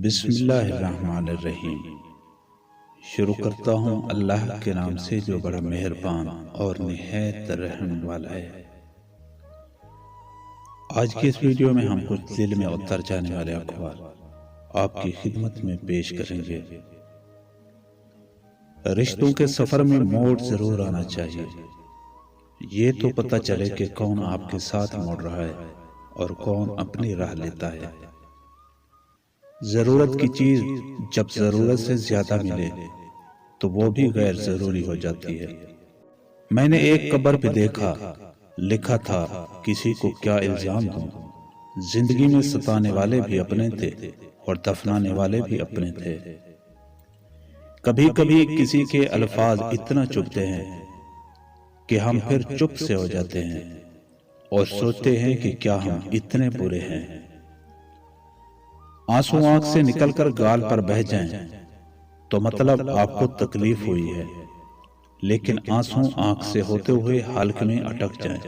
بسم اللہ الرحمن الرحیم۔ شروع کرتا ہوں اللہ کے نام سے جو بڑا مہربان اور نہایت رحم والا ہے۔ آج کی اس ویڈیو میں ہم کچھ دل میں اتر جانے والے اخبار آپ کی خدمت میں پیش کریں گے۔ رشتوں کے سفر میں موڑ ضرور آنا چاہیے، یہ تو پتہ چلے کہ کون آپ کے ساتھ موڑ رہا ہے اور کون اپنی راہ لیتا ہے۔ ضرورت کی چیز جب ضرورت سے زیادہ ملے تو وہ بھی غیر ضروری ہو جاتی ہے۔ میں نے ایک قبر پہ دیکھا، لکھا تھا کسی کو کیا الزام دوں، زندگی میں ستانے والے بھی اپنے تھے اور دفنانے والے بھی اپنے تھے۔ کبھی کبھی کسی کے الفاظ اتنا چبھتے ہیں کہ ہم پھر چپ سے ہو جاتے ہیں اور سوچتے ہیں کہ کیا ہم اتنے برے ہیں۔ آنسو آنکھ سے نکل کر گال پر بہہ جائیں تو مطلب آپ کو تکلیف ہوئی ہے، لیکن آنسو آنکھ سے ہوتے ہوئے حلق میں اٹک جائیں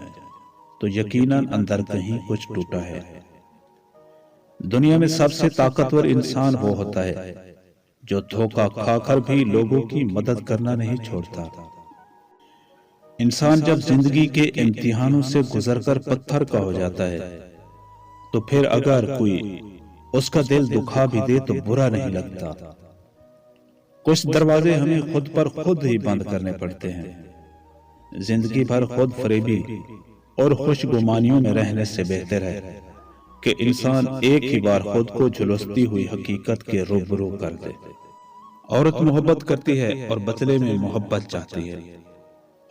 تو یقیناً اندر کہیں کچھ ٹوٹا ہے۔ دنیا میں سب سے طاقتور انسان وہ ہوتا ہے جو دھوکہ کھا کر بھی لوگوں کی مدد کرنا نہیں چھوڑتا۔ انسان جب زندگی کے امتحانوں سے گزر کر پتھر کا ہو جاتا ہے تو پھر اگر کوئی اس کا دل دکھا بھی دے تو برا نہیں لگتا۔ کچھ دروازے ہمیں خود پر خود ہی بند کرنے پڑتے ہیں۔ زندگی بھر خود فریبی اور خوش گمانیوں میں رہنے سے بہتر ہے کہ انسان ایک ہی بار خود کو جھلستی ہوئی حقیقت کے روبرو کر دے۔ عورت محبت کرتی ہے اور بدلے میں محبت چاہتی ہے۔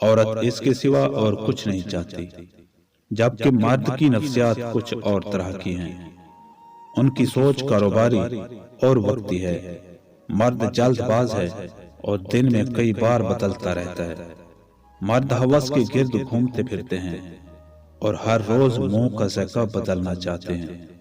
عورت اس کے سوا اور کچھ نہیں چاہتی، جبکہ مرد کی نفسیات کچھ اور طرح کی ہیں۔ ان کی سوچ کاروباری اور وقتی ہے۔ مرد جلد باز ہے اور دن میں کئی بار بدلتا رہتا ہے۔ مرد ہوس کے گرد گھومتے پھرتے ہیں اور ہر روز منہ کا ذائقہ بدلنا چاہتے ہیں۔